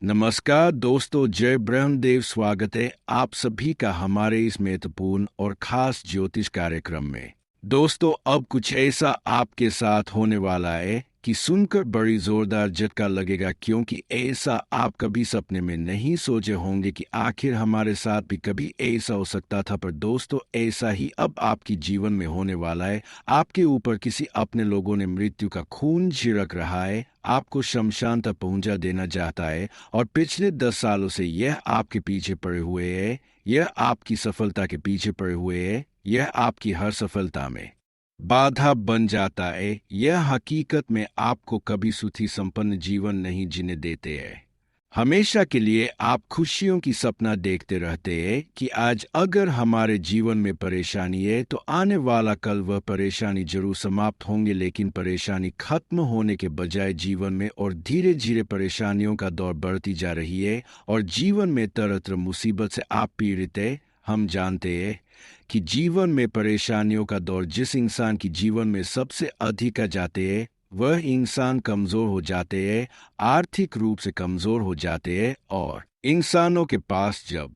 नमस्कार दोस्तों, जय ब्रह्मदेव। स्वागत है आप सभी का हमारे इस महत्वपूर्ण और खास ज्योतिष कार्यक्रम में। दोस्तों, अब कुछ ऐसा आपके साथ होने वाला है कि सुनकर बड़ी जोरदार झटका लगेगा, क्योंकि ऐसा आप कभी सपने में नहीं सोचे होंगे कि आखिर हमारे साथ भी कभी ऐसा हो सकता था। पर दोस्तों, ऐसा ही अब आपके जीवन में होने वाला है। आपके ऊपर किसी अपने लोगों ने मृत्यु का खून छिड़क रहा है, आपको शमशान तक पहुंचा देना चाहता है, और पिछले 10 सालों से यह आपके पीछे पड़े हुए है। यह आपकी सफलता के पीछे पड़े हुए है। यह आपकी हर सफलता में बाधा बन जाता है। यह हकीकत में आपको कभी सुखी संपन्न जीवन नहीं जीने देते हैं। हमेशा के लिए आप खुशियों की सपना देखते रहते हैं कि आज अगर हमारे जीवन में परेशानी है तो आने वाला कल वह परेशानी जरूर समाप्त होंगे, लेकिन परेशानी खत्म होने के बजाय जीवन में और धीरे धीरे परेशानियों का दौर बढ़ती जा रही है और जीवन में तरह तरह मुसीबत से आप पीड़ित है। हम जानते हैं कि जीवन में परेशानियों का दौर जिस इंसान की जीवन में सबसे अधिक आ जाते हैं, वह इंसान कमजोर हो जाते हैं, आर्थिक रूप से कमजोर हो जाते हैं। और इंसानों के पास जब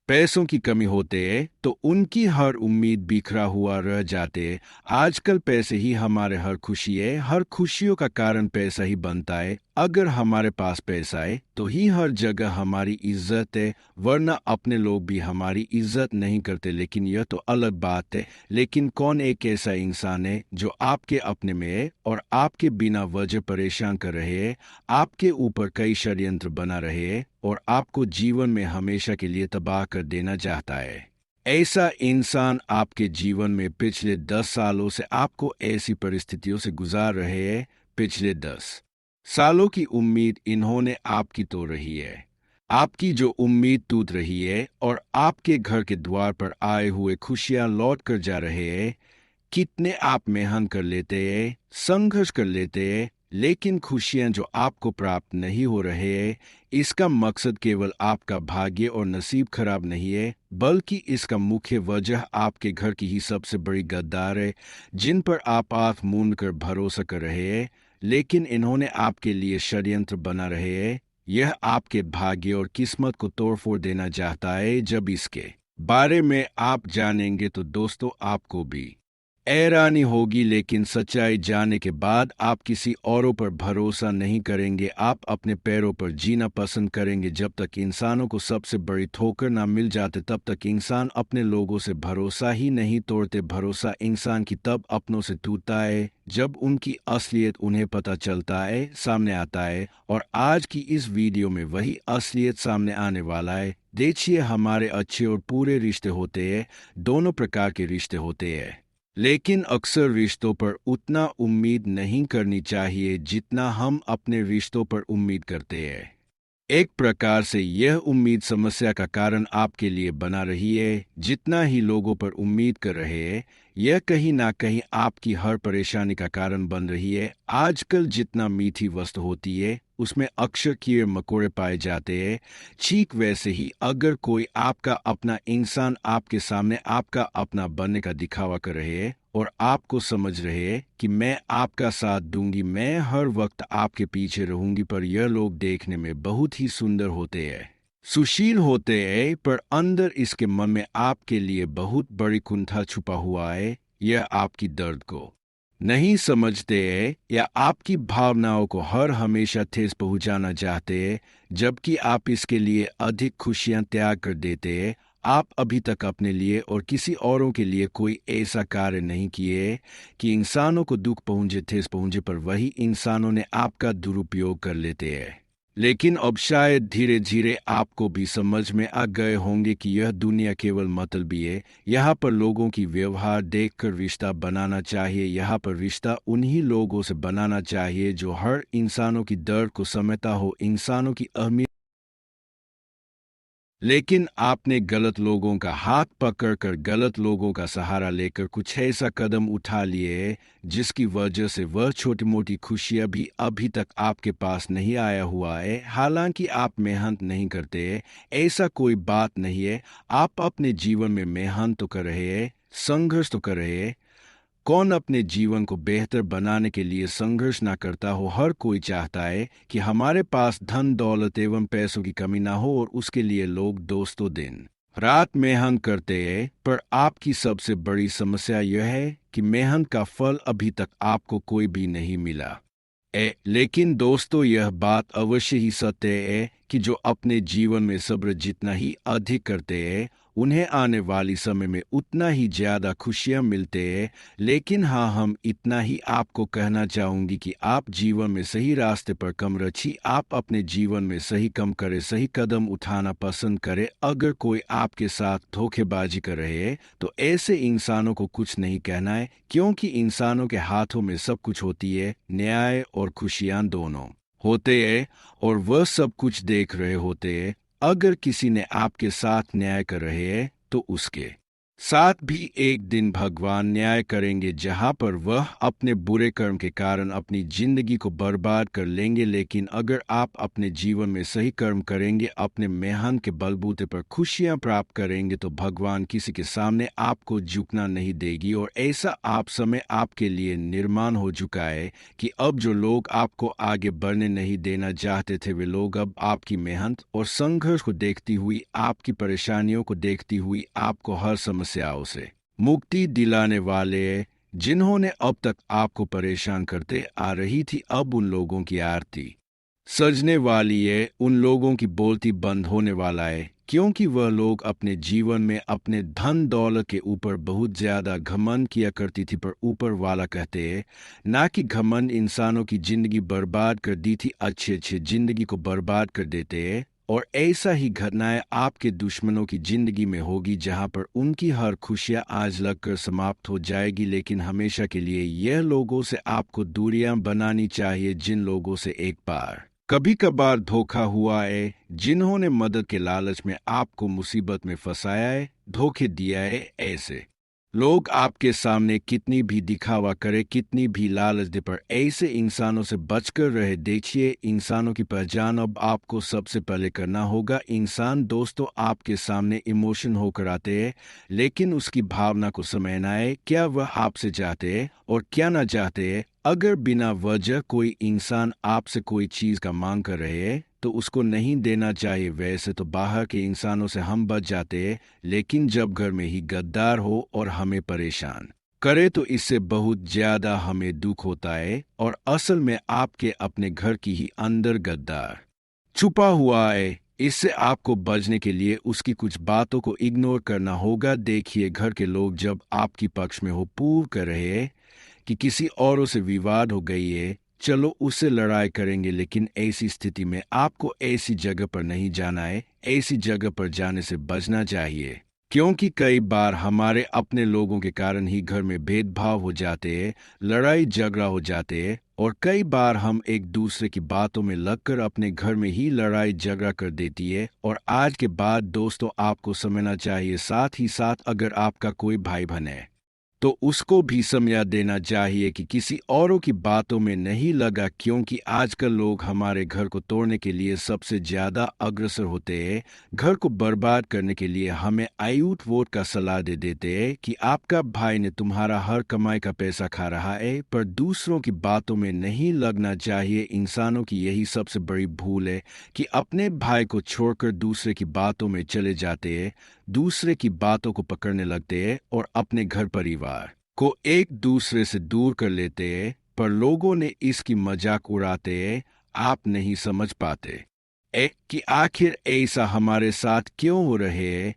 पैसों की कमी होते है तो उनकी हर उम्मीद बिखरा हुआ रह जाते है। आजकल पैसे ही हमारे हर खुशी है, हर खुशियों का कारण पैसा ही बनता है। अगर हमारे पास पैसा है तो ही हर जगह हमारी इज्जत है, वरना अपने लोग भी हमारी इज्जत नहीं करते। लेकिन यह तो अलग बात है। लेकिन कौन एक ऐसा इंसान है जो आपके अपने में है और आपके बिना वजह परेशान कर रहे हैं, आपके ऊपर कई षड्यंत्र बना रहे हैं और आपको जीवन में हमेशा के लिए तबाह कर देना चाहता है? ऐसा इंसान आपके जीवन में पिछले 10 सालों से आपको ऐसी परिस्थितियों से गुजार रहे हैं। पिछले 10 सालों की उम्मीद इन्होंने आपकी तो रही है। आपकी जो उम्मीद टूट रही है और आपके घर के द्वार पर आए हुए खुशियां लौट कर जा रहे हैं। कितने आप मेहनत कर लेते हैं, संघर्ष कर लेते हैं, लेकिन खुशियां जो आपको प्राप्त नहीं हो रहे हैं, इसका मकसद केवल आपका भाग्य और नसीब खराब नहीं है, बल्कि इसका मुख्य वजह आपके घर की ही सबसे बड़ी गद्दार है, जिन पर आप आंख मूंद कर भरोसा कर रहे हैं, लेकिन इन्होंने आपके लिए षड्यंत्र बना रहे हैं। यह आपके भाग्य और किस्मत को तोड़फोड़ देना चाहता है। जब इसके बारे में आप जानेंगे तो दोस्तों, आपको भी हैरानी होगी, लेकिन सच्चाई जानने के बाद आप किसी औरों पर भरोसा नहीं करेंगे। आप अपने पैरों पर जीना पसंद करेंगे। जब तक इंसानों को सबसे बड़ी ठोकर ना मिल जाते, तब तक इंसान अपने लोगों से भरोसा ही नहीं तोड़ते। भरोसा इंसान की तब अपनों से टूटता है जब उनकी असलियत उन्हें पता चलता है, सामने आता है। और आज की इस वीडियो में वही असलियत सामने आने वाला है। देखिए, हमारे अच्छे और पूरे रिश्ते होते हैं, दोनों प्रकार के रिश्ते होते हैं, लेकिन अक्सर रिश्तों पर उतना उम्मीद नहीं करनी चाहिए जितना हम अपने रिश्तों पर उम्मीद करते हैं। एक प्रकार से यह उम्मीद समस्या का कारण आपके लिए बना रही है। जितना ही लोगों पर उम्मीद कर रहे हैं, यह कहीं ना कहीं आपकी हर परेशानी का कारण बन रही है। आजकल जितना मीठी वस्तु होती है उसमें अक्सर कीड़े मकोड़े पाए जाते हैं। ठीक वैसे ही अगर कोई आपका अपना इंसान आपके सामने आपका अपना बनने का दिखावा कर रहे हैं और आपको समझ रहे हैं कि मैं आपका साथ दूंगी, मैं हर वक्त आपके पीछे रहूंगी, पर यह लोग देखने में बहुत ही सुंदर होते हैं, सुशील होते हैं, पर अंदर इसके मन में आपके लिए बहुत बड़ी कुंठा छुपा हुआ है। यह आपकी दर्द को नहीं समझते हैं या आपकी भावनाओं को हर हमेशा ठेस पहुंचाना चाहते हैं, जबकि आप इसके लिए अधिक खुशियां त्याग कर देते हैं। आप अभी तक अपने लिए और किसी औरों के लिए कोई ऐसा कार्य नहीं किए कि इंसानों को दुख पहुंचे, ठेस पहुंचे, पर वही इंसानों ने आपका दुरुपयोग कर लेते हैं। लेकिन अब शायद धीरे धीरे आपको भी समझ में आ गए होंगे कि यह दुनिया केवल मतलबी है। यहाँ पर लोगों की व्यवहार देखकर रिश्ता बनाना चाहिए। यहाँ पर रिश्ता उन्हीं लोगों से बनाना चाहिए जो हर इंसानों की दर्द को समझता हो, इंसानों की अहमियत। लेकिन आपने गलत लोगों का हाथ पकड़कर, गलत लोगों का सहारा लेकर कुछ ऐसा कदम उठा लिए जिसकी वजह से वह छोटी मोटी खुशियां भी अभी तक आपके पास नहीं आया हुआ है। हालांकि आप मेहनत नहीं करते, ऐसा कोई बात नहीं है। आप अपने जीवन में मेहनत तो कर रहे हैं, संघर्ष तो कर रहे हैं, कौन अपने जीवन को बेहतर बनाने के लिए संघर्ष ना करता हो। हर कोई चाहता है कि हमारे पास धन दौलत एवं पैसों की कमी ना हो, और उसके लिए लोग दोस्तों दिन रात मेहनत करते हैं। पर आपकी सबसे बड़ी समस्या यह है कि मेहनत का फल अभी तक आपको कोई भी नहीं मिला। लेकिन दोस्तों, यह बात अवश्य ही सत्य है कि जो अपने जीवन में सब्र जितना ही अधिक करते हैं, उन्हें आने वाली समय में उतना ही ज्यादा खुशियां मिलते हैं। लेकिन हाँ, हम इतना ही आपको कहना चाहूंगी कि आप जीवन में सही रास्ते पर कम रखिए। आप अपने जीवन में सही कम करें, सही कदम उठाना पसंद करें। अगर कोई आपके साथ धोखेबाजी कर रहे है तो ऐसे इंसानों को कुछ नहीं कहना है, क्योंकि इंसानों के हाथों में सब कुछ होती है, न्याय और खुशियां दोनों होते हैं, और वह सब कुछ देख रहे होते हैं। अगर किसी ने आपके साथ न्याय कर रहे हैं तो उसके साथ भी एक दिन भगवान न्याय करेंगे, जहां पर वह अपने बुरे कर्म के कारण अपनी जिंदगी को बर्बाद कर लेंगे। लेकिन अगर आप अपने जीवन में सही कर्म करेंगे, अपने मेहनत के बलबूते पर खुशियां प्राप्त करेंगे, तो भगवान किसी के सामने आपको झुकना नहीं देगी। और ऐसा आप समय आपके लिए निर्माण हो चुका है कि अब जो लोग आपको आगे बढ़ने नहीं देना चाहते थे, वे लोग अब आपकी मेहनत और संघर्ष को देखती हुई, आपकी परेशानियों को देखती हुई आपको हर समस्याओं से मुक्ति दिलाने वाले हैं। जिन्होंने अब तक आपको परेशान करते आ रही थी, अब उन लोगों की आरती सजने वाली है, उन लोगों की बोलती बंद होने वाला है, क्योंकि वह लोग अपने जीवन में अपने धन दौलत के ऊपर बहुत ज्यादा घमंड किया करती थी। पर ऊपर वाला कहते हैं ना कि घमंड इंसानों की जिंदगी बर्बाद कर दी थी, अच्छे अच्छे जिंदगी को बर्बाद कर देते हैं। और ऐसा ही घटनाएं आपके दुश्मनों की जिंदगी में होगी, जहां पर उनकी हर खुशियां आज लगकर समाप्त हो जाएगी। लेकिन हमेशा के लिए यह लोगों से आपको दूरियां बनानी चाहिए, जिन लोगों से एक बार कभी कभार धोखा हुआ है, जिन्होंने मदद के लालच में आपको मुसीबत में फंसाया है, धोखे दिया है। ऐसे लोग आपके सामने कितनी भी दिखावा करे, कितनी भी लालच दे, पर ऐसे इंसानों से बचकर रहे। देखिए, इंसानों की पहचान अब आपको सबसे पहले करना होगा। इंसान दोस्तों आपके सामने इमोशन होकर आते हैं, लेकिन उसकी भावना को समझना है, क्या वह आपसे चाहते हैं और क्या ना चाहते हैं। अगर बिना वजह कोई इंसान आपसे कोई चीज का मांग कर रहे हैं तो उसको नहीं देना चाहिए। वैसे तो बाहर के इंसानों से हम बच जाते हैं, लेकिन जब घर में ही गद्दार हो और हमें परेशान करे तो इससे बहुत ज्यादा हमें दुख होता है। और असल में आपके अपने घर की ही अंदर गद्दार छुपा हुआ है। इससे आपको बचने के लिए उसकी कुछ बातों को इग्नोर करना होगा। देखिए, घर के लोग जब आपकी पक्ष में हो, पूर्व कर रहे हैं कि किसी औरों से विवाद हो गई है, चलो उससे लड़ाई करेंगे। लेकिन ऐसी स्थिति में आपको ऐसी जगह पर नहीं जाना है, ऐसी जगह पर जाने से बचना चाहिए, क्योंकि कई बार हमारे अपने लोगों के कारण ही घर में भेदभाव हो जाते हैं, लड़ाई झगड़ा हो जाते हैं, और कई बार हम एक दूसरे की बातों में लगकर अपने घर में ही लड़ाई झगड़ा कर देती है। और आज के बाद दोस्तों आपको समझना चाहिए, साथ ही साथ अगर आपका कोई भाई बहन है तो उसको भी समझा देना चाहिए कि किसी औरों की बातों में नहीं लगा, क्योंकि आजकल लोग हमारे घर को तोड़ने के लिए सबसे ज्यादा अग्रसर होते हैं। घर को बर्बाद करने के लिए हमें आयुट वोट का सलाह दे देते हैं कि आपका भाई ने तुम्हारा हर कमाई का पैसा खा रहा है। पर दूसरों की बातों में नहीं लगना चाहिए। इंसानों की यही सबसे बड़ी भूल है कि अपने भाई को छोड़कर दूसरे की बातों में चले जाते हैं, दूसरे की बातों को पकड़ने लगते हैं और अपने घर परिवार को एक दूसरे से दूर कर लेते हैं। पर लोगों ने इसकी मजाक उड़ाते हैं, आप नहीं समझ पाते कि आखिर ऐसा हमारे साथ क्यों हो रहे हैं।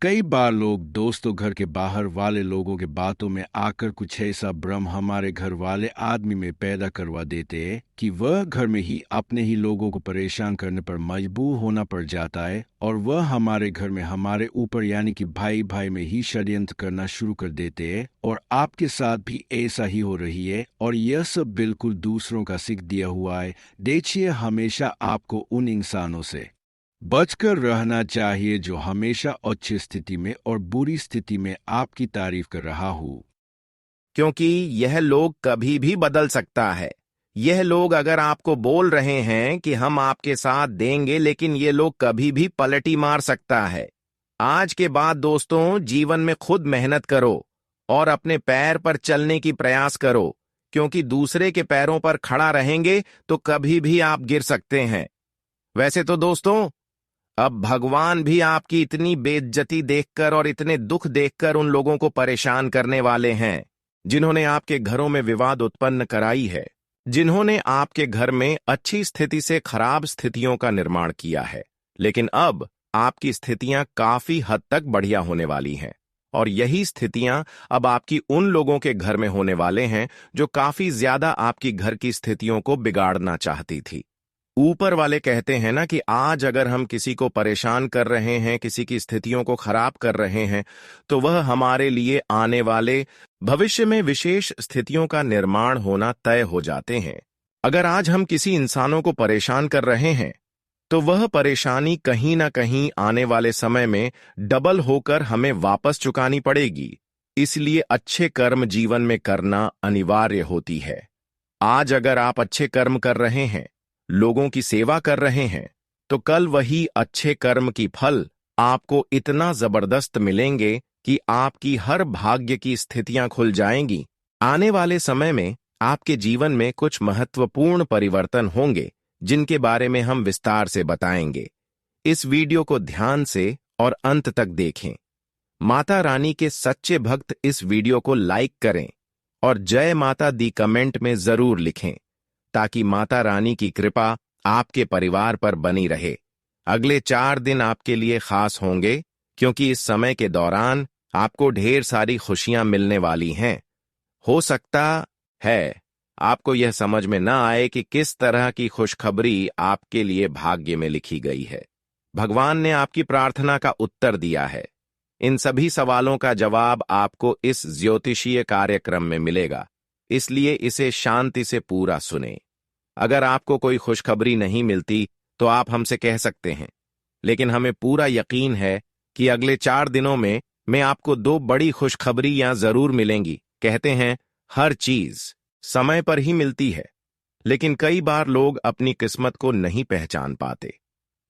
कई बार लोग दोस्तों घर के बाहर वाले लोगों के बातों में आकर कुछ ऐसा भ्रम हमारे घर वाले आदमी में पैदा करवा देते हैं कि वह घर में ही अपने ही लोगों को परेशान करने पर मजबूर होना पड़ जाता है, और वह हमारे घर में हमारे ऊपर यानी कि भाई भाई में ही षड्यंत्र करना शुरू कर देते हैं। और आपके साथ भी ऐसा ही हो रही है, और यह सब बिल्कुल दूसरों का सीख दिया हुआ है। देखिए, हमेशा आपको उन इंसानों से बचकर रहना चाहिए जो हमेशा अच्छी स्थिति में और बुरी स्थिति में आपकी तारीफ कर रहा हूं, क्योंकि यह लोग कभी भी बदल सकता है। यह लोग अगर आपको बोल रहे हैं कि हम आपके साथ देंगे, लेकिन ये लोग कभी भी पलटी मार सकता है। आज के बाद दोस्तों जीवन में खुद मेहनत करो और अपने पैर पर चलने की प्रयास करो, क्योंकि दूसरे के पैरों पर खड़ा रहेंगे तो कभी भी आप गिर सकते हैं। वैसे तो दोस्तों, अब भगवान भी आपकी इतनी बेइज्जती देखकर और इतने दुख देखकर उन लोगों को परेशान करने वाले हैं जिन्होंने आपके घरों में विवाद उत्पन्न कराई है, जिन्होंने आपके घर में अच्छी स्थिति से खराब स्थितियों का निर्माण किया है। लेकिन अब आपकी स्थितियां काफी हद तक बढ़िया होने वाली हैं, और यही स्थितियां अब आपकी उन लोगों के घर में होने वाले हैं जो काफी ज्यादा आपकी घर की स्थितियों को बिगाड़ना चाहती थी। ऊपर वाले कहते हैं ना कि आज अगर हम किसी को परेशान कर रहे हैं, किसी की स्थितियों को खराब कर रहे हैं, तो वह हमारे लिए आने वाले भविष्य में विशेष स्थितियों का निर्माण होना तय हो जाते हैं। अगर आज हम किसी इंसानों को परेशान कर रहे हैं, तो वह परेशानी कहीं ना कहीं आने वाले समय में डबल होकर हमें वापस चुकानी पड़ेगी। इसलिए अच्छे कर्म जीवन में करना अनिवार्य होती है। आज अगर आप अच्छे कर्म कर रहे हैं, लोगों की सेवा कर रहे हैं, तो कल वही अच्छे कर्म की फल आपको इतना जबरदस्त मिलेंगे कि आपकी हर भाग्य की स्थितियां खुल जाएंगी। आने वाले समय में आपके जीवन में कुछ महत्वपूर्ण परिवर्तन होंगे, जिनके बारे में हम विस्तार से बताएंगे। इस वीडियो को ध्यान से और अंत तक देखें। माता रानी के सच्चे भक्त इस वीडियो को लाइक करें और जय माता दी कमेंट में जरूर लिखें, ताकि माता रानी की कृपा आपके परिवार पर बनी रहे। अगले 4 दिन आपके लिए खास होंगे, क्योंकि इस समय के दौरान आपको ढेर सारी खुशियां मिलने वाली हैं। हो सकता है आपको यह समझ में न आए कि किस तरह की खुशखबरी आपके लिए भाग्य में लिखी गई है। भगवान ने आपकी प्रार्थना का उत्तर दिया है। इन सभी सवालों का जवाब आपको इस ज्योतिषीय कार्यक्रम में मिलेगा, इसलिए इसे शांति से पूरा सुने। अगर आपको कोई खुशखबरी नहीं मिलती तो आप हमसे कह सकते हैं, लेकिन हमें पूरा यकीन है कि अगले 4 दिनों में आपको 2 बड़ी खुशखबरियां जरूर मिलेंगी। कहते हैं हर चीज समय पर ही मिलती है, लेकिन कई बार लोग अपनी किस्मत को नहीं पहचान पाते।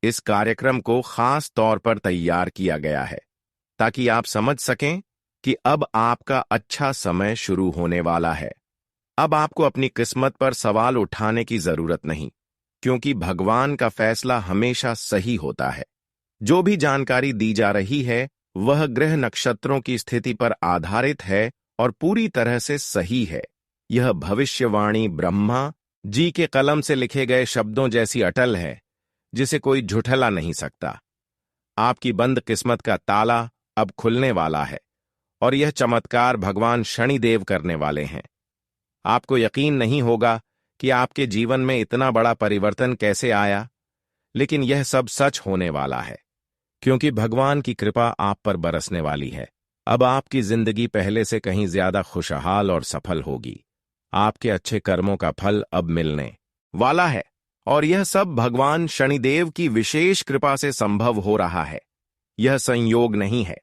इस कार्यक्रम को खास तौर पर तैयार किया गया है ताकि आप समझ सकें कि अब आपका अच्छा समय शुरू होने वाला है। अब आपको अपनी किस्मत पर सवाल उठाने की जरूरत नहीं, क्योंकि भगवान का फैसला हमेशा सही होता है। जो भी जानकारी दी जा रही है वह ग्रह नक्षत्रों की स्थिति पर आधारित है और पूरी तरह से सही है। यह भविष्यवाणी ब्रह्मा जी के कलम से लिखे गए शब्दों जैसी अटल है, जिसे कोई झुठला नहीं सकता। आपकी बंद किस्मत का ताला अब खुलने वाला है, और यह चमत्कार भगवान शनिदेव करने वाले हैं। आपको यकीन नहीं होगा कि आपके जीवन में इतना बड़ा परिवर्तन कैसे आया, लेकिन यह सब सच होने वाला है, क्योंकि भगवान की कृपा आप पर बरसने वाली है। अब आपकी जिंदगी पहले से कहीं ज्यादा खुशहाल और सफल होगी। आपके अच्छे कर्मों का फल अब मिलने वाला है, और यह सब भगवान शनिदेव की विशेष कृपा से संभव हो रहा है। यह संयोग नहीं है,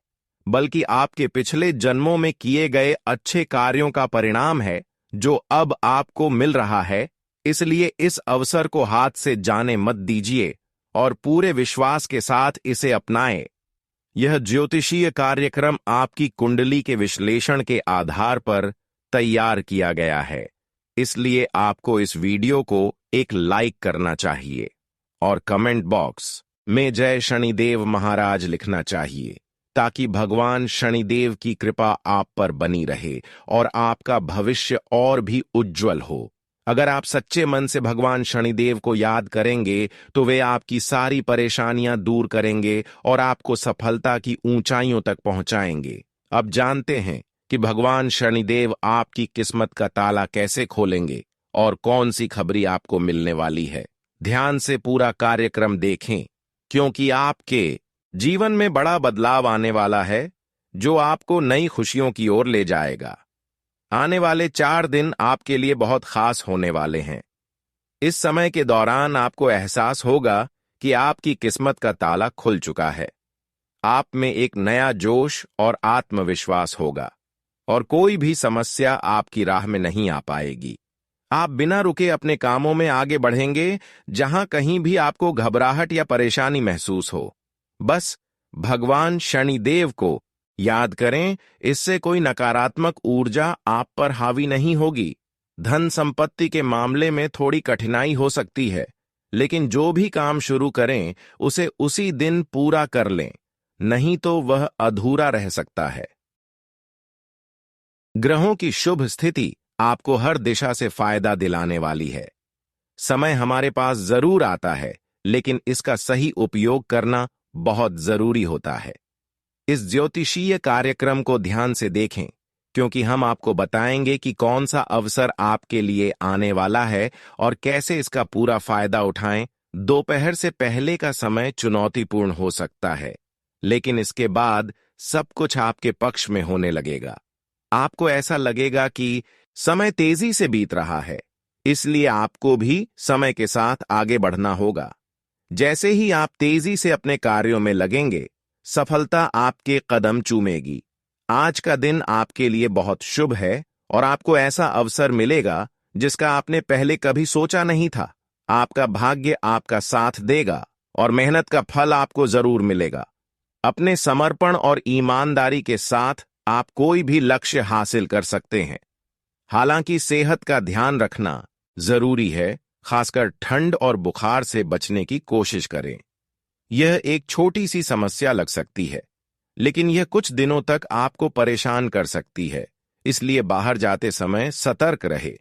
बल्कि आपके पिछले जन्मों में किए गए अच्छे कार्यों का परिणाम है, जो अब आपको मिल रहा है। इसलिए इस अवसर को हाथ से जाने मत दीजिए और पूरे विश्वास के साथ इसे अपनाएं। यह ज्योतिषीय कार्यक्रम आपकी कुंडली के विश्लेषण के आधार पर तैयार किया गया है, इसलिए आपको इस वीडियो को एक लाइक करना चाहिए और कमेंट बॉक्स में जय शनिदेव महाराज लिखना चाहिए, ताकि भगवान शनिदेव की कृपा आप पर बनी रहे और आपका भविष्य और भी उज्जवल हो। अगर आप सच्चे मन से भगवान शनिदेव को याद करेंगे तो वे आपकी सारी परेशानियां दूर करेंगे और आपको सफलता की ऊंचाइयों तक पहुंचाएंगे। अब जानते हैं कि भगवान शनिदेव आपकी किस्मत का ताला कैसे खोलेंगे और कौन सी खबरी आपको मिलने वाली है। ध्यान से पूरा कार्यक्रम देखें, क्योंकि आपके जीवन में बड़ा बदलाव आने वाला है, जो आपको नई खुशियों की ओर ले जाएगा। आने वाले 4 दिन आपके लिए बहुत खास होने वाले हैं। इस समय के दौरान आपको एहसास होगा कि आपकी किस्मत का ताला खुल चुका है। आप में एक नया जोश और आत्मविश्वास होगा, और कोई भी समस्या आपकी राह में नहीं आ पाएगी। आप बिना रुके अपने कामों में आगे बढ़ेंगे, जहां कहीं भी आपको घबराहट या परेशानी महसूस हो। बस भगवान शनिदेव को याद करें, इससे कोई नकारात्मक ऊर्जा आप पर हावी नहीं होगी। धन संपत्ति के मामले में थोड़ी कठिनाई हो सकती है, लेकिन जो भी काम शुरू करें उसे उसी दिन पूरा कर लें, नहीं तो वह अधूरा रह सकता है। ग्रहों की शुभ स्थिति आपको हर दिशा से फायदा दिलाने वाली है। समय हमारे पास जरूर आता है, लेकिन इसका सही उपयोग करना बहुत जरूरी होता है। इस ज्योतिषीय कार्यक्रम को ध्यान से देखें, क्योंकि हम आपको बताएंगे कि कौन सा अवसर आपके लिए आने वाला है और कैसे इसका पूरा फायदा उठाएं। दोपहर से पहले का समय चुनौतीपूर्ण हो सकता है, लेकिन इसके बाद सब कुछ आपके पक्ष में होने लगेगा। आपको ऐसा लगेगा कि समय तेजी से बीत रहा है, इसलिए आपको भी समय के साथ आगे बढ़ना होगा। जैसे ही आप तेजी से अपने कार्यों में लगेंगे, सफलता आपके कदम चूमेगी। आज का दिन आपके लिए बहुत शुभ है और आपको ऐसा अवसर मिलेगा जिसका आपने पहले कभी सोचा नहीं था। आपका भाग्य आपका साथ देगा और मेहनत का फल आपको जरूर मिलेगा। अपने समर्पण और ईमानदारी के साथ आप कोई भी लक्ष्य हासिल कर सकते हैं। हालांकि सेहत का ध्यान रखना जरूरी है, खासकर ठंड और बुखार से बचने की कोशिश करें। यह एक छोटी सी समस्या लग सकती है, लेकिन यह कुछ दिनों तक आपको परेशान कर सकती है, इसलिए बाहर जाते समय सतर्क रहे।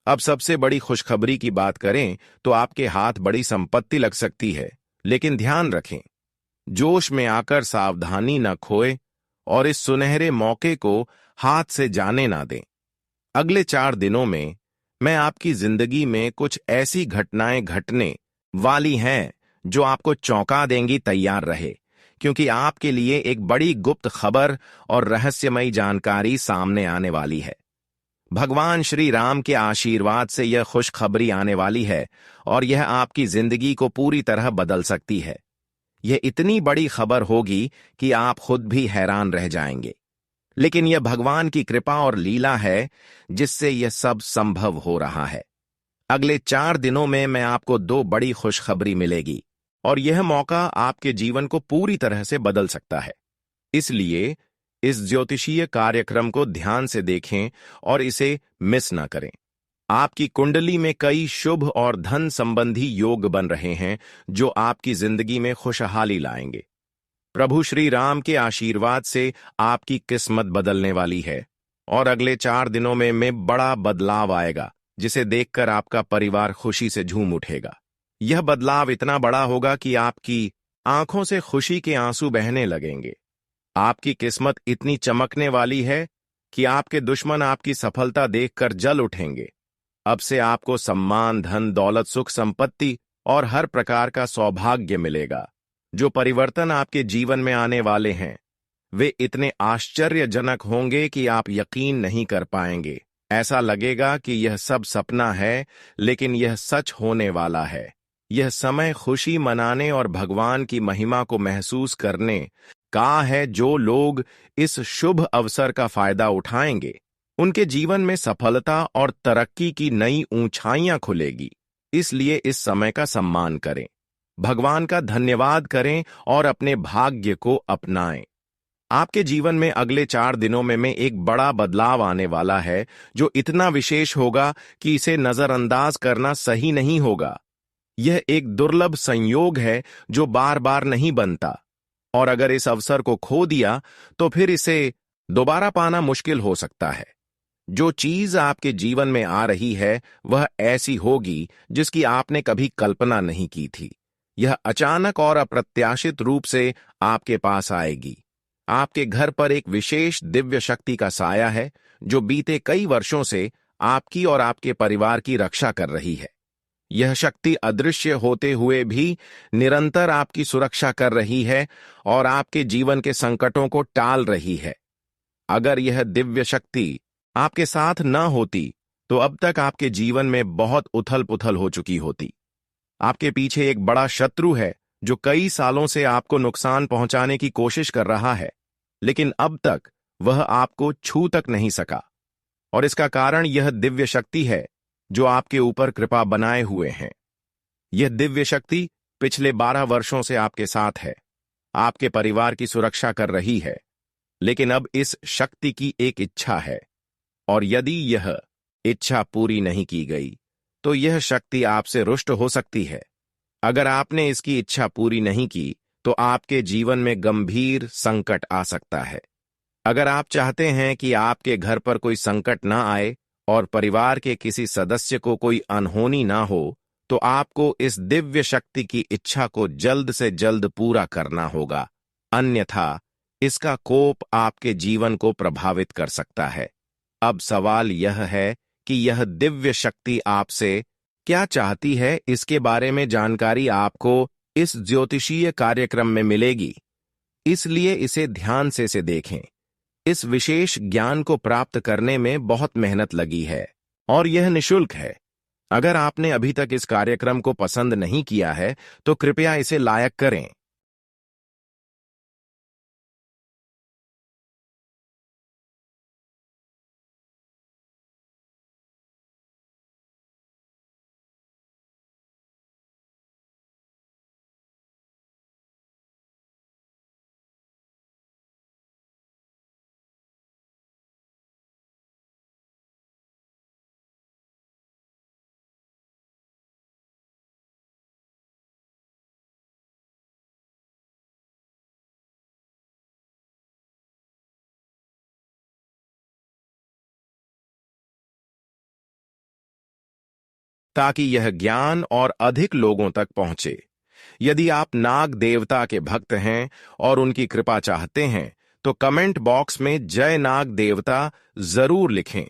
अब सबसे बड़ी खुशखबरी की बात करें तो आपके हाथ बड़ी संपत्ति लग सकती है, लेकिन ध्यान रखें, जोश में आकर सावधानी न खोए और इस सुनहरे मौके को हाथ से जाने ना दें। अगले 4 दिनों में मैं आपकी जिंदगी में कुछ ऐसी घटनाएं घटने वाली हैं जो आपको चौंका देंगी। तैयार रहे, क्योंकि आपके लिए एक बड़ी गुप्त खबर और रहस्यमयी जानकारी सामने आने वाली है। भगवान श्री राम के आशीर्वाद से यह खुशखबरी आने वाली है और यह आपकी जिंदगी को पूरी तरह बदल सकती है। यह इतनी बड़ी खबर होगी कि आप खुद भी हैरान रह जाएंगे, लेकिन यह भगवान की कृपा और लीला है जिससे यह सब संभव हो रहा है। अगले 4 दिनों में मैं आपको 2 बड़ी खुशखबरी मिलेगी और यह मौका आपके जीवन को पूरी तरह से बदल सकता है। इसलिए इस ज्योतिषीय कार्यक्रम को ध्यान से देखें और इसे मिस ना करें। आपकी कुंडली में कई शुभ और धन संबंधी योग बन रहे हैं जो आपकी जिंदगी में खुशहाली लाएंगे। प्रभु श्री राम के आशीर्वाद से आपकी किस्मत बदलने वाली है और अगले 4 दिनों में बड़ा बदलाव आएगा, जिसे देखकर आपका परिवार खुशी से झूम उठेगा। यह बदलाव इतना बड़ा होगा कि आपकी आंखों से खुशी के आंसू बहने लगेंगे। आपकी किस्मत इतनी चमकने वाली है कि आपके दुश्मन आपकी सफलता देखकर जल उठेंगे। अब से आपको सम्मान, धन, दौलत, सुख, संपत्ति और हर प्रकार का सौभाग्य मिलेगा। जो परिवर्तन आपके जीवन में आने वाले हैं वे इतने आश्चर्यजनक होंगे कि आप यकीन नहीं कर पाएंगे। ऐसा लगेगा कि यह सब सपना है, लेकिन यह सच होने वाला है। यह समय खुशी मनाने और भगवान की महिमा को महसूस करने का है। जो लोग इस शुभ अवसर का फायदा उठाएंगे उनके जीवन में सफलता और तरक्की की नई ऊंचाइयां खुलेगी। इसलिए इस समय का सम्मान करें, भगवान का धन्यवाद करें और अपने भाग्य को अपनाएं। आपके जीवन में अगले 4 दिनों में एक बड़ा बदलाव आने वाला है जो इतना विशेष होगा कि इसे नजरअंदाज करना सही नहीं होगा। यह एक दुर्लभ संयोग है जो बार बार नहीं बनता, और अगर इस अवसर को खो दिया तो फिर इसे दोबारा पाना मुश्किल हो सकता है। जो चीज आपके जीवन में आ रही है वह ऐसी होगी जिसकी आपने कभी कल्पना नहीं की थी। यह अचानक और अप्रत्याशित रूप से आपके पास आएगी। आपके घर पर एक विशेष दिव्य शक्ति का साया है जो बीते कई वर्षों से आपकी और आपके परिवार की रक्षा कर रही है। यह शक्ति अदृश्य होते हुए भी निरंतर आपकी सुरक्षा कर रही है और आपके जीवन के संकटों को टाल रही है। अगर यह दिव्य शक्ति आपके साथ न होती तो अब तक आपके जीवन में बहुत उथल पुथल हो चुकी होती। आपके पीछे एक बड़ा शत्रु है जो कई सालों से आपको नुकसान पहुंचाने की कोशिश कर रहा है, लेकिन अब तक वह आपको छू तक नहीं सका, और इसका कारण यह दिव्य शक्ति है जो आपके ऊपर कृपा बनाए हुए हैं। यह दिव्य शक्ति पिछले 12 वर्षों से आपके साथ है, आपके परिवार की सुरक्षा कर रही है लेकिन अब इस शक्ति की एक इच्छा है, और यदि यह इच्छा पूरी नहीं की गई तो यह शक्ति आपसे रुष्ट हो सकती है। अगर आपने इसकी इच्छा पूरी नहीं की तो आपके जीवन में गंभीर संकट आ सकता है। अगर आप चाहते हैं कि आपके घर पर कोई संकट ना आए और परिवार के किसी सदस्य को कोई अनहोनी ना हो, तो आपको इस दिव्य शक्ति की इच्छा को जल्द से जल्द पूरा करना होगा, अन्यथा इसका कोप आपके जीवन को प्रभावित कर सकता है। अब सवाल यह है कि यह दिव्य शक्ति आपसे क्या चाहती है। इसके बारे में जानकारी आपको इस ज्योतिषीय कार्यक्रम में मिलेगी, इसलिए इसे ध्यान से देखें। इस विशेष ज्ञान को प्राप्त करने में बहुत मेहनत लगी है और यह निशुल्क है। अगर आपने अभी तक इस कार्यक्रम को पसंद नहीं किया है तो कृपया इसे लायक करें। ताकि यह ज्ञान और अधिक लोगों तक पहुंचे। यदि आप नाग देवता के भक्त हैं और उनकी कृपा चाहते हैं तो कमेंट बॉक्स में जय नाग देवता जरूर लिखें।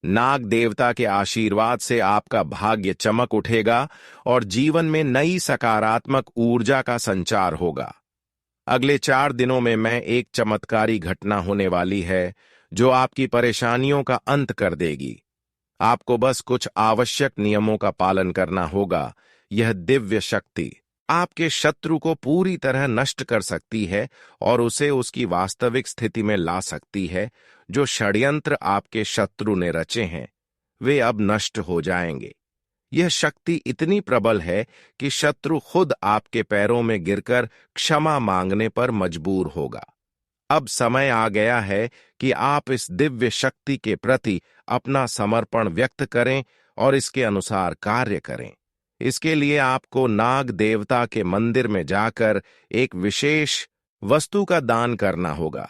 नाग देवता के आशीर्वाद से आपका भाग्य चमक उठेगा और जीवन में नई सकारात्मक ऊर्जा का संचार होगा। अगले 4 दिनों में एक चमत्कारी घटना होने वाली है जो आपकी परेशानियों का अंत कर देगी। आपको बस कुछ आवश्यक नियमों का पालन करना होगा। यह दिव्य शक्ति आपके शत्रु को पूरी तरह नष्ट कर सकती है और उसे उसकी वास्तविक स्थिति में ला सकती है। जो षड्यंत्र आपके शत्रु ने रचे हैं वे अब नष्ट हो जाएंगे। यह शक्ति इतनी प्रबल है कि शत्रु खुद आपके पैरों में गिरकर क्षमा मांगने पर मजबूर होगा। अब समय आ गया है कि आप इस दिव्य शक्ति के प्रति अपना समर्पण व्यक्त करें और इसके अनुसार कार्य करें। इसके लिए आपको नाग देवता के मंदिर में जाकर एक विशेष वस्तु का दान करना होगा।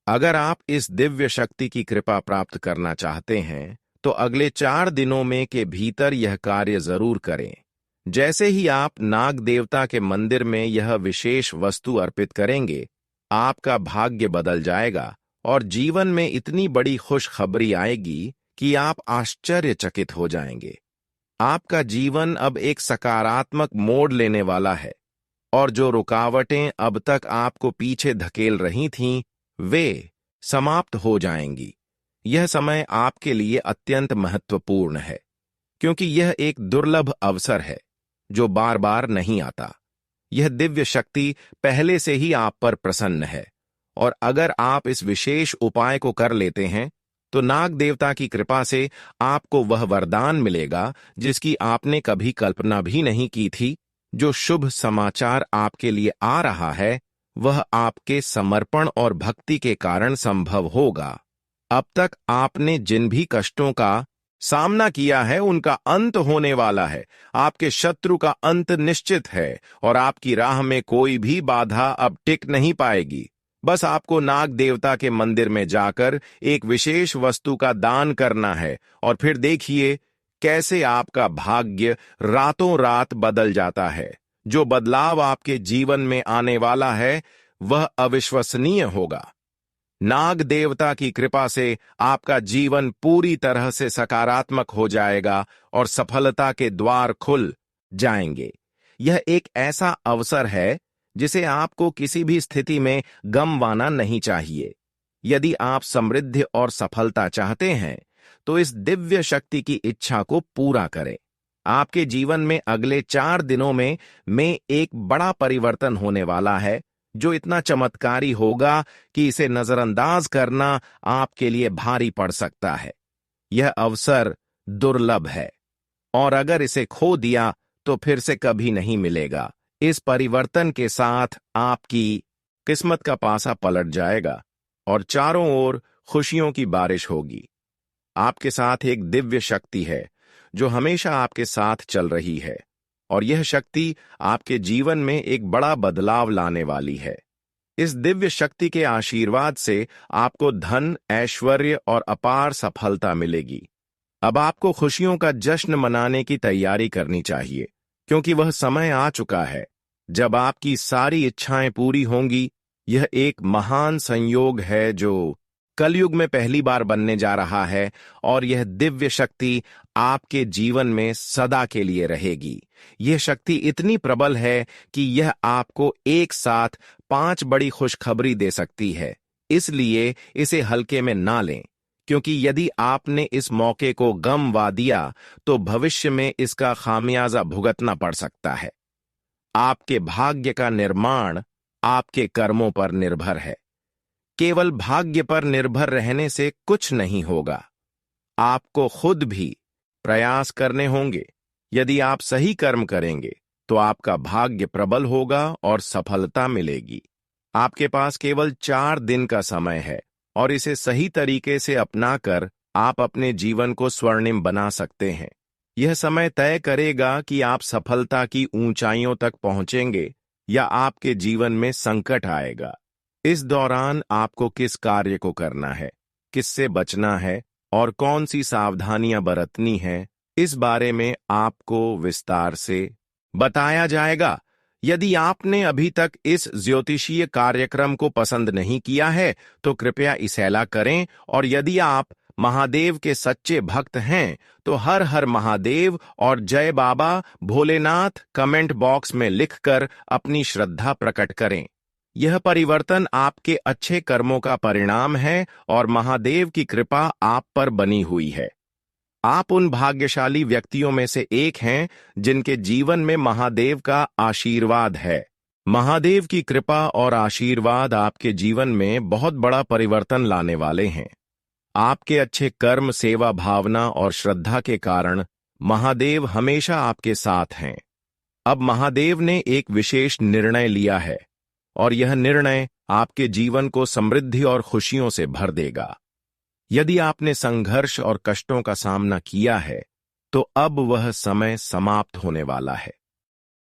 अगर आप इस दिव्य शक्ति की कृपा प्राप्त करना चाहते हैं तो अगले 4 दिनों में के भीतर यह कार्य जरूर करें। जैसे ही आप नाग देवता के मंदिर में यह विशेष वस्तु अर्पित करेंगे, आपका भाग्य बदल जाएगा और जीवन में इतनी बड़ी खुशखबरी आएगी कि आप आश्चर्यचकित हो जाएंगे। आपका जीवन अब एक सकारात्मक मोड़ लेने वाला है और जो रुकावटें अब तक आपको पीछे धकेल रही थीं, वे समाप्त हो जाएंगी। यह समय आपके लिए अत्यंत महत्वपूर्ण है क्योंकि यह एक दुर्लभ अवसर है जो बार बार नहीं आता। यह दिव्य शक्ति पहले से ही आप पर प्रसन्न है और अगर आप इस विशेष उपाय को कर लेते हैं तो नाग देवता की कृपा से आपको वह वरदान मिलेगा जिसकी आपने कभी कल्पना भी नहीं की थी। जो शुभ समाचार आपके लिए आ रहा है वह आपके समर्पण और भक्ति के कारण संभव होगा। अब तक आपने जिन भी कष्टों का सामना किया है उनका अंत होने वाला है। आपके शत्रु का अंत निश्चित है और आपकी राह में कोई भी बाधा अब टिक नहीं पाएगी। बस आपको नाग देवता के मंदिर में जाकर एक विशेष वस्तु का दान करना है और फिर देखिए कैसे आपका भाग्य रातों रात बदल जाता है। जो बदलाव आपके जीवन में आने वाला है वह अविश्वसनीय होगा। नाग देवता की कृपा से आपका जीवन पूरी तरह से सकारात्मक हो जाएगा और सफलता के द्वार खुल जाएंगे। यह एक ऐसा अवसर है जिसे आपको किसी भी स्थिति में गंवाना नहीं चाहिए। यदि आप समृद्धि और सफलता चाहते हैं तो इस दिव्य शक्ति की इच्छा को पूरा करें। आपके जीवन में अगले 4 दिनों में एक बड़ा परिवर्तन होने वाला है जो इतना चमत्कारी होगा कि इसे नजरअंदाज करना आपके लिए भारी पड़ सकता है। यह अवसर दुर्लभ है और अगर इसे खो दिया तो फिर से कभी नहीं मिलेगा। इस परिवर्तन के साथ आपकी किस्मत का पासा पलट जाएगा और चारों ओर खुशियों की बारिश होगी। आपके साथ एक दिव्य शक्ति है जो हमेशा आपके साथ चल रही है, और यह शक्ति आपके जीवन में एक बड़ा बदलाव लाने वाली है। इस दिव्य शक्ति के आशीर्वाद से आपको धन, ऐश्वर्य और अपार सफलता मिलेगी। अब आपको खुशियों का जश्न मनाने की तैयारी करनी चाहिए, क्योंकि वह समय आ चुका है जब आपकी सारी इच्छाएं पूरी होंगी। यह एक महान संयोग है जो कलयुग में पहली बार बनने जा रहा है, और यह दिव्य शक्ति आपके जीवन में सदा के लिए रहेगी। यह शक्ति इतनी प्रबल है कि यह आपको एक साथ 5 बड़ी खुशखबरी दे सकती है। इसलिए इसे हल्के में ना लें, क्योंकि यदि आपने इस मौके को गंवा दिया तो भविष्य में इसका खामियाजा भुगतना पड़ सकता है। आपके भाग्य का निर्माण आपके कर्मों पर निर्भर है। केवल भाग्य पर निर्भर रहने से कुछ नहीं होगा। आपको खुद भी प्रयास करने होंगे। यदि आप सही कर्म करेंगे तो आपका भाग्य प्रबल होगा और सफलता मिलेगी। आपके पास केवल 4 दिन का समय है, और इसे सही तरीके से अपनाकर आप अपने जीवन को स्वर्णिम बना सकते हैं। यह समय तय करेगा कि आप सफलता की ऊंचाइयों तक पहुंचेंगे या आपके जीवन में संकट आएगा। इस दौरान आपको किस कार्य को करना है, किससे बचना है और कौन सी सावधानियां बरतनी है, इस बारे में आपको विस्तार से बताया जाएगा। यदि आपने अभी तक इस ज्योतिषीय कार्यक्रम को पसंद नहीं किया है तो कृपया इसेला करें, और यदि आप महादेव के सच्चे भक्त हैं तो हर हर महादेव और जय बाबा भोलेनाथ कमेंट बॉक्स में लिखकर अपनी श्रद्धा प्रकट करें। यह परिवर्तन आपके अच्छे कर्मों का परिणाम है और महादेव की कृपा आप पर बनी हुई है। आप उन भाग्यशाली व्यक्तियों में से एक हैं जिनके जीवन में महादेव का आशीर्वाद है। महादेव की कृपा और आशीर्वाद आपके जीवन में बहुत बड़ा परिवर्तन लाने वाले हैं। आपके अच्छे कर्म, सेवा भावना और श्रद्धा के कारण महादेव हमेशा आपके साथ हैं। अब महादेव ने एक विशेष निर्णय लिया है, और यह निर्णय आपके जीवन को समृद्धि और खुशियों से भर देगा। यदि आपने संघर्ष और कष्टों का सामना किया है तो अब वह समय समाप्त होने वाला है।